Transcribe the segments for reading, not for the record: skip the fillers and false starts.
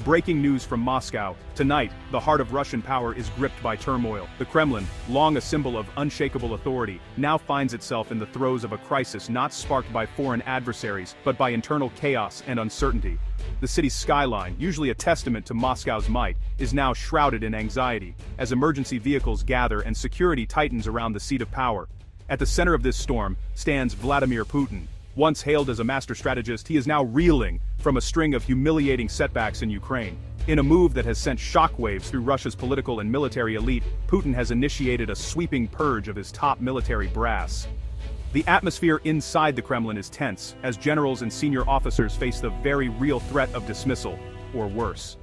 Breaking news from Moscow. Tonight, the heart of Russian power is gripped by turmoil. The Kremlin, long a symbol of unshakable authority, now finds itself in the throes of a crisis not sparked by foreign adversaries, but by internal chaos and uncertainty. The city's skyline, usually a testament to Moscow's might, is now shrouded in anxiety, as emergency vehicles gather and security tightens around the seat of power. At the center of this storm stands Vladimir Putin. Once hailed as a master strategist, he is now reeling from a string of humiliating setbacks in Ukraine. In a move that has sent shockwaves through Russia's political and military elite, Putin has initiated a sweeping purge of his top military brass. The atmosphere inside the Kremlin is tense, as generals and senior officers face the very real threat of dismissal, or worse.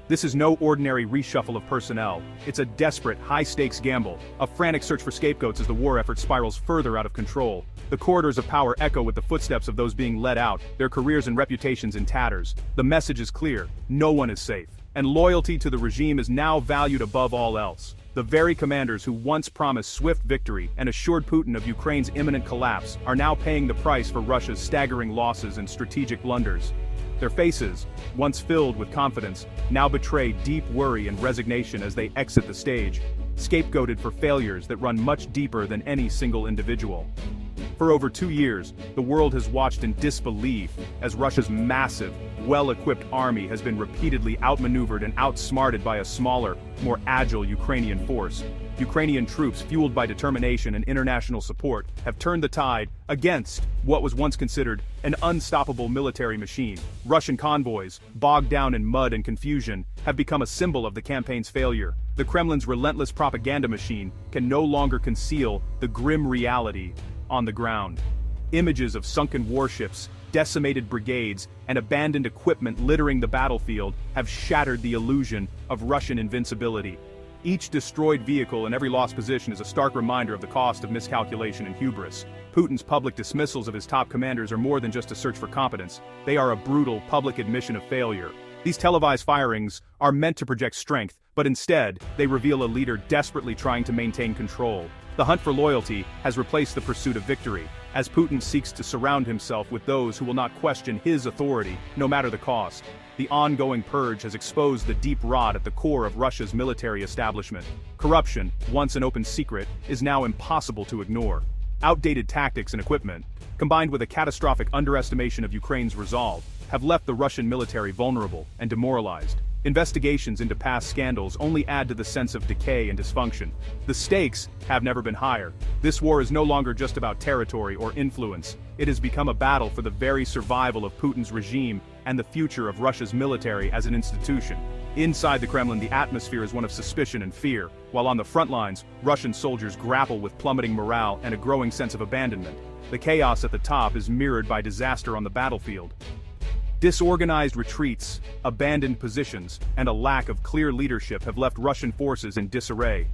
This is no ordinary reshuffle of personnel. It's a desperate, high-stakes gamble, a frantic search for scapegoats as the war effort spirals further out of control. The corridors of power echo with the footsteps of those being let out, their careers and reputations in tatters. The message is clear: no one is safe. And loyalty to the regime is now valued above all else. The very commanders who once promised swift victory and assured Putin of Ukraine's imminent collapse are now paying the price for Russia's staggering losses and strategic blunders. Their faces, once filled with confidence, now betray deep worry and resignation as they exit the stage, scapegoated for failures that run much deeper than any single individual. For over 2 years, the world has watched in disbelief as Russia's massive, well-equipped army has been repeatedly outmaneuvered and outsmarted by a smaller, more agile Ukrainian force. Ukrainian troops, fueled by determination and international support, have turned the tide against what was once considered an unstoppable military machine. Russian convoys, bogged down in mud and confusion, have become a symbol of the campaign's failure. The Kremlin's relentless propaganda machine can no longer conceal the grim reality on the ground. Images of sunken warships, decimated brigades, and abandoned equipment littering the battlefield have shattered the illusion of Russian invincibility. Each destroyed vehicle and every lost position is a stark reminder of the cost of miscalculation and hubris. Putin's public dismissals of his top commanders are more than just a search for competence. They are a brutal public admission of failure. These televised firings are meant to project strength, but instead, they reveal a leader desperately trying to maintain control. The hunt for loyalty has replaced the pursuit of victory, as Putin seeks to surround himself with those who will not question his authority, no matter the cost. The ongoing purge has exposed the deep rot at the core of Russia's military establishment. Corruption, once an open secret, is now impossible to ignore. Outdated tactics and equipment, combined with a catastrophic underestimation of Ukraine's resolve, have left the Russian military vulnerable and demoralized. Investigations into past scandals only add to the sense of decay and dysfunction. The stakes have never been higher. This war is no longer just about territory or influence. It has become a battle for the very survival of Putin's regime and the future of Russia's military as an institution. Inside the Kremlin, the atmosphere is one of suspicion and fear, while on the front lines, Russian soldiers grapple with plummeting morale and a growing sense of abandonment. The chaos at the top is mirrored by disaster on the battlefield. Disorganized retreats, abandoned positions, and a lack of clear leadership have left Russian forces in disarray.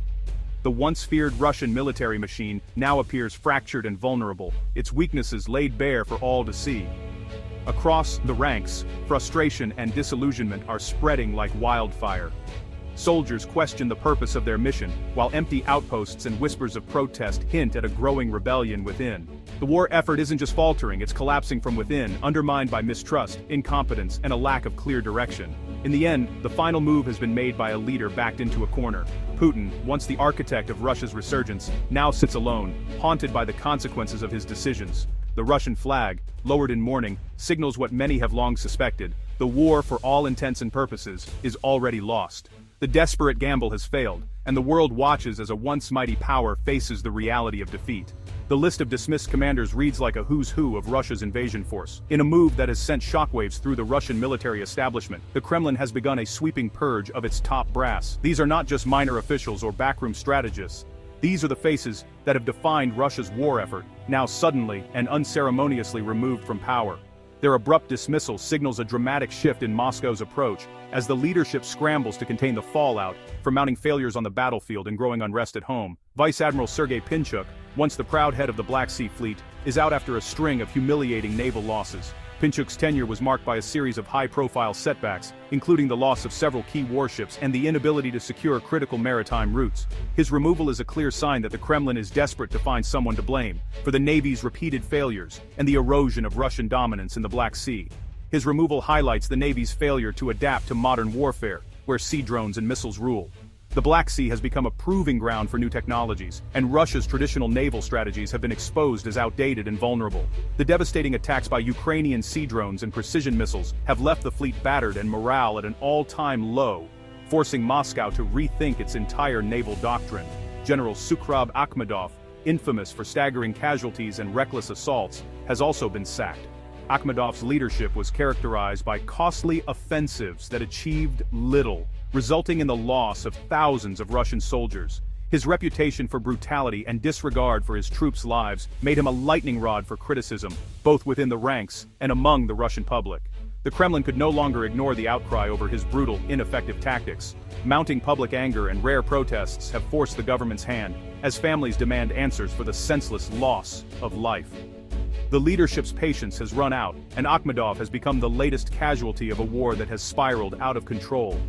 The once feared Russian military machine now appears fractured and vulnerable, its weaknesses laid bare for all to see. Across the ranks, frustration and disillusionment are spreading like wildfire. Soldiers question the purpose of their mission, while empty outposts and whispers of protest hint at a growing rebellion within. The war effort isn't just faltering, it's collapsing from within, undermined by mistrust, incompetence, and a lack of clear direction. In the end, the final move has been made by a leader backed into a corner. Putin, once the architect of Russia's resurgence, now sits alone, haunted by the consequences of his decisions. The Russian flag, lowered in mourning, signals what many have long suspected: the war, for all intents and purposes, is already lost. The desperate gamble has failed, and the world watches as a once mighty power faces the reality of defeat. The list of dismissed commanders reads like a who's who of Russia's invasion force. In a move that has sent shockwaves through the Russian military establishment, the Kremlin has begun a sweeping purge of its top brass. These are not just minor officials or backroom strategists. These are the faces that have defined Russia's war effort, now suddenly and unceremoniously removed from power. Their abrupt dismissal signals a dramatic shift in Moscow's approach, as the leadership scrambles to contain the fallout from mounting failures on the battlefield and growing unrest at home. Vice Admiral Sergei Pinchuk, once the proud head of the Black Sea Fleet, is out after a string of humiliating naval losses. Pinchuk's tenure was marked by a series of high-profile setbacks, including the loss of several key warships and the inability to secure critical maritime routes. His removal is a clear sign that the Kremlin is desperate to find someone to blame for the Navy's repeated failures and the erosion of Russian dominance in the Black Sea. His removal highlights the Navy's failure to adapt to modern warfare, where sea drones and missiles rule. The Black Sea has become a proving ground for new technologies, and Russia's traditional naval strategies have been exposed as outdated and vulnerable. The devastating attacks by Ukrainian sea drones and precision missiles have left the fleet battered and morale at an all-time low, forcing Moscow to rethink its entire naval doctrine. General Sukhrav Akhmedov, infamous for staggering casualties and reckless assaults, has also been sacked. Akhmedov's leadership was characterized by costly offensives that achieved little, resulting in the loss of thousands of Russian soldiers. His reputation for brutality and disregard for his troops' lives made him a lightning rod for criticism, both within the ranks and among the Russian public. The Kremlin could no longer ignore the outcry over his brutal, ineffective tactics. Mounting public anger and rare protests have forced the government's hand, as families demand answers for the senseless loss of life. The leadership's patience has run out, and Akhmedov has become the latest casualty of a war that has spiraled out of control.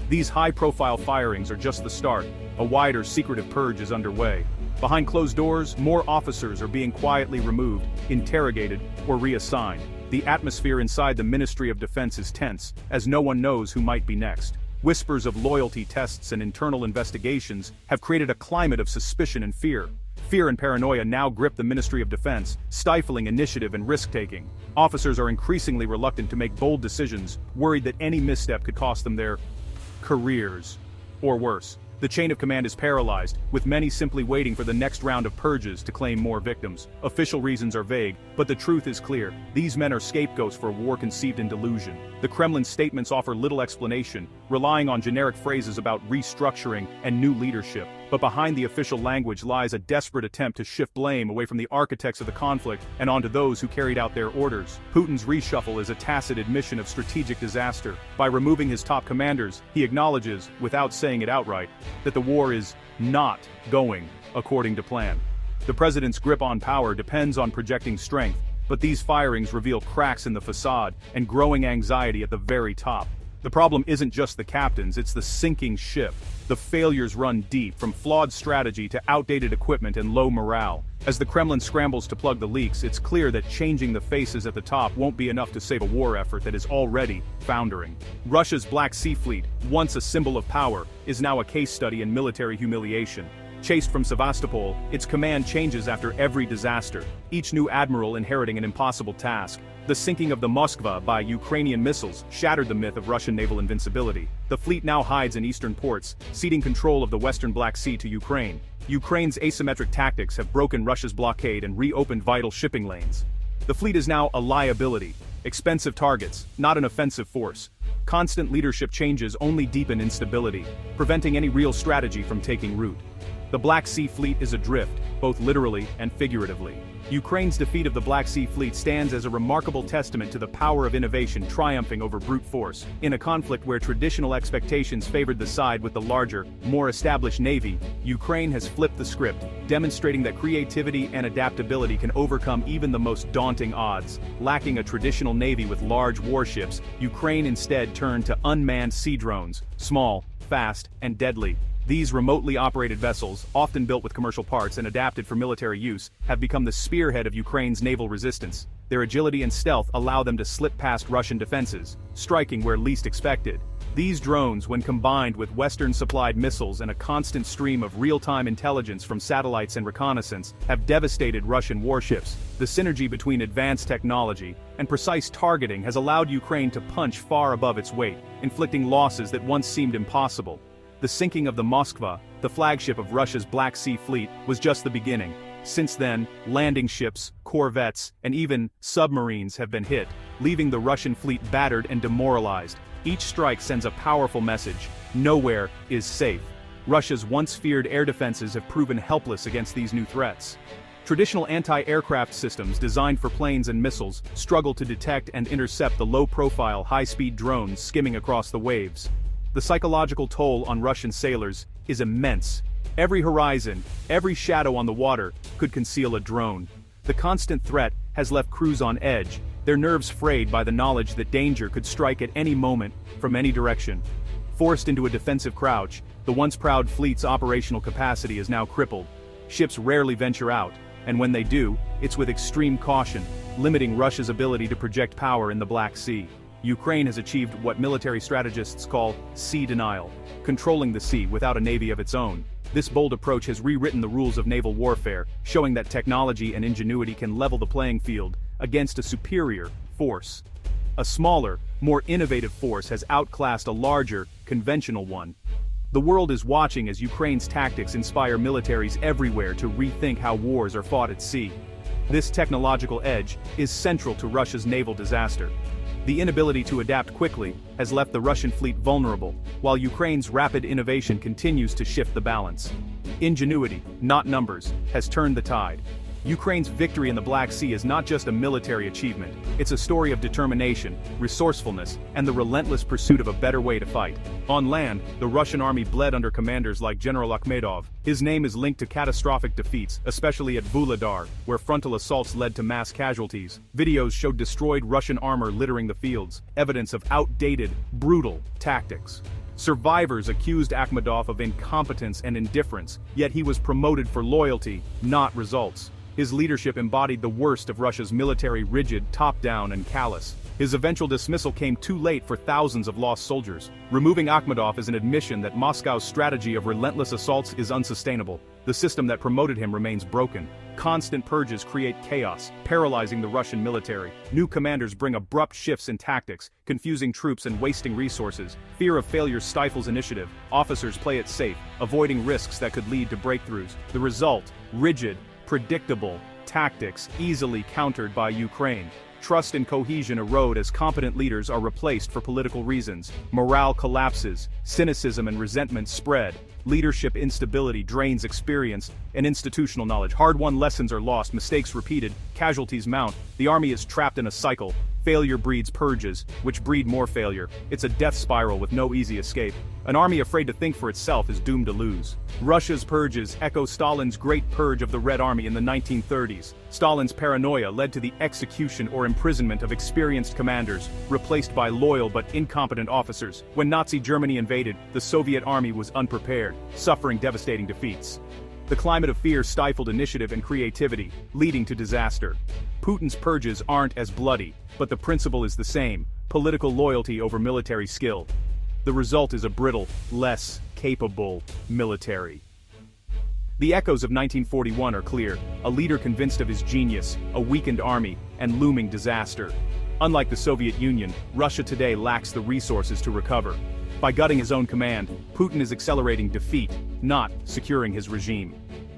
These high-profile firings are just the start. A wider, secretive purge is underway. Behind closed doors, more officers are being quietly removed, interrogated, or reassigned. The atmosphere inside the Ministry of Defense is tense, as no one knows who might be next. Whispers of loyalty tests and internal investigations have created a climate of suspicion and fear. Fear and paranoia now grip the Ministry of Defense, stifling initiative and risk-taking. Officers are increasingly reluctant to make bold decisions, worried that any misstep could cost them their careers. Or worse, the chain of command is paralyzed, with many simply waiting for the next round of purges to claim more victims. Official reasons are vague, but the truth is clear. These men are scapegoats for a war conceived in delusion. The Kremlin's statements offer little explanation, relying on generic phrases about restructuring and new leadership. But behind the official language lies a desperate attempt to shift blame away from the architects of the conflict and onto those who carried out their orders. Putin's reshuffle is a tacit admission of strategic disaster. By removing his top commanders, he acknowledges, without saying it outright, that the war is not going according to plan. The president's grip on power depends on projecting strength, but these firings reveal cracks in the facade and growing anxiety at the very top. The problem isn't just the captains, it's the sinking ship. The failures run deep, from flawed strategy to outdated equipment and low morale. As the Kremlin scrambles to plug the leaks, it's clear that changing the faces at the top won't be enough to save a war effort that is already foundering. Russia's Black Sea Fleet, once a symbol of power, is now a case study in military humiliation. Chased from Sevastopol, its command changes after every disaster, each new admiral inheriting an impossible task. The sinking of the Moskva by Ukrainian missiles shattered the myth of Russian naval invincibility. The fleet now hides in eastern ports, ceding control of the western Black Sea to Ukraine. Ukraine's asymmetric tactics have broken Russia's blockade and reopened vital shipping lanes. The fleet is now a liability, expensive targets, not an offensive force. Constant leadership changes only deepen instability, preventing any real strategy from taking root. The Black Sea Fleet is adrift, both literally and figuratively. Ukraine's defeat of the Black Sea Fleet stands as a remarkable testament to the power of innovation triumphing over brute force. In a conflict where traditional expectations favored the side with the larger, more established navy, Ukraine has flipped the script, demonstrating that creativity and adaptability can overcome even the most daunting odds. Lacking a traditional navy with large warships, Ukraine instead turned to unmanned sea drones, small, fast, and deadly. These remotely operated vessels, often built with commercial parts and adapted for military use, have become the spearhead of Ukraine's naval resistance. Their agility and stealth allow them to slip past Russian defenses, striking where least expected. These drones, when combined with Western-supplied missiles and a constant stream of real-time intelligence from satellites and reconnaissance, have devastated Russian warships. The synergy between advanced technology and precise targeting has allowed Ukraine to punch far above its weight, inflicting losses that once seemed impossible. The sinking of the Moskva, the flagship of Russia's Black Sea Fleet, was just the beginning. Since then, landing ships, corvettes, and even submarines have been hit, leaving the Russian fleet battered and demoralized. Each strike sends a powerful message: nowhere is safe. Russia's once feared air defenses have proven helpless against these new threats. Traditional anti-aircraft systems designed for planes and missiles struggle to detect and intercept the low-profile, high-speed drones skimming across the waves. The psychological toll on Russian sailors is immense. Every horizon, every shadow on the water could conceal a drone. The constant threat has left crews on edge, their nerves frayed by the knowledge that danger could strike at any moment, from any direction. Forced into a defensive crouch, the once proud fleet's operational capacity is now crippled. Ships rarely venture out, and when they do, it's with extreme caution, limiting Russia's ability to project power in the Black Sea. Ukraine has achieved what military strategists call sea denial, controlling the sea without a navy of its own. This bold approach has rewritten the rules of naval warfare, showing that technology and ingenuity can level the playing field against a superior force. A smaller, more innovative force has outclassed a larger, conventional one. The world is watching as Ukraine's tactics inspire militaries everywhere to rethink how wars are fought at sea. This technological edge is central to Russia's naval disaster. The inability to adapt quickly has left the Russian fleet vulnerable, while Ukraine's rapid innovation continues to shift the balance. Ingenuity, not numbers, has turned the tide. Ukraine's victory in the Black Sea is not just a military achievement, it's a story of determination, resourcefulness, and the relentless pursuit of a better way to fight. On land, the Russian army bled under commanders like General Akhmedov. His name is linked to catastrophic defeats, especially at Vuhledar, where frontal assaults led to mass casualties. Videos showed destroyed Russian armor littering the fields, evidence of outdated, brutal tactics. Survivors accused Akhmedov of incompetence and indifference, yet he was promoted for loyalty, not results. His leadership embodied the worst of Russia's military, rigid, top-down, and callous. His eventual dismissal came too late for thousands of lost soldiers. Removing Akhmedov is an admission that Moscow's strategy of relentless assaults is unsustainable. The system that promoted him remains broken. Constant purges create chaos, paralyzing the Russian military. New commanders bring abrupt shifts in tactics, confusing troops and wasting resources. Fear of failure stifles initiative. Officers play it safe, avoiding risks that could lead to breakthroughs. The result: rigid, predictable tactics easily countered by Ukraine. Trust and cohesion erode as competent leaders are replaced for political reasons. Morale collapses, cynicism and resentment spread. Leadership instability drains experience and institutional knowledge. Hard-won lessons are lost, mistakes repeated, casualties mount. The army is trapped in a cycle. Failure breeds purges, which breed more failure. It's a death spiral with no easy escape. An army afraid to think for itself is doomed to lose. Russia's purges echo Stalin's Great Purge of the Red Army in the 1930s. Stalin's paranoia led to the execution or imprisonment of experienced commanders, replaced by loyal but incompetent officers. When Nazi Germany invaded, the Soviet army was unprepared, suffering devastating defeats. The climate of fear stifled initiative and creativity, leading to disaster. Putin's purges aren't as bloody, but the principle is the same: political loyalty over military skill. The result is a brittle, less capable military. The echoes of 1941 are clear: a leader convinced of his genius, a weakened army, and looming disaster. Unlike the Soviet Union, Russia today lacks the resources to recover. By gutting his own command, Putin is accelerating defeat, not securing his regime.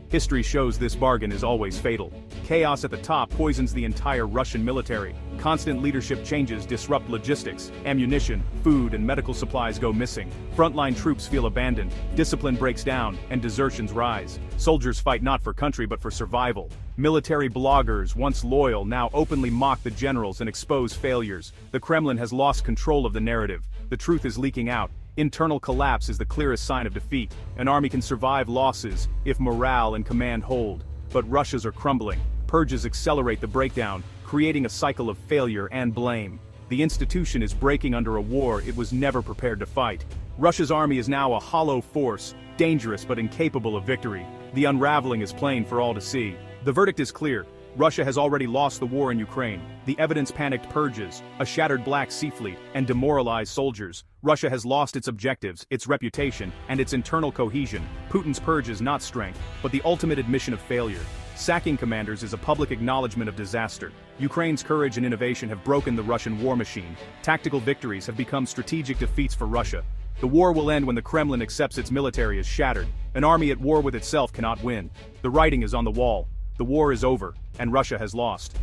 History shows this bargain is always fatal. Chaos at the top poisons the entire Russian military. Constant leadership changes disrupt logistics. Ammunition, food, and medical supplies go missing. Frontline troops feel abandoned. Discipline breaks down, and desertions rise. Soldiers fight not for country but for survival. Military bloggers, once loyal, now openly mock the generals and expose failures. The Kremlin has lost control of the narrative. The truth is leaking out. Internal collapse is the clearest sign of defeat. An army can survive losses if morale and command hold. But Russia's are crumbling. Purges accelerate the breakdown, creating a cycle of failure and blame. The institution is breaking under a war it was never prepared to fight. Russia's army is now a hollow force, dangerous but incapable of victory. The unraveling is plain for all to see. The verdict is clear. Russia has already lost the war in Ukraine. The evidence panicked purges, a shattered Black Sea fleet, and demoralized soldiers. Russia has lost its objectives, its reputation, and its internal cohesion. Putin's purge is not strength, but the ultimate admission of failure. Sacking commanders is a public acknowledgement of disaster. Ukraine's courage and innovation have broken the Russian war machine. Tactical victories have become strategic defeats for Russia. The war will end when the Kremlin accepts its military is shattered. An army at war with itself cannot win. The writing is on the wall. The war is over, and Russia has lost.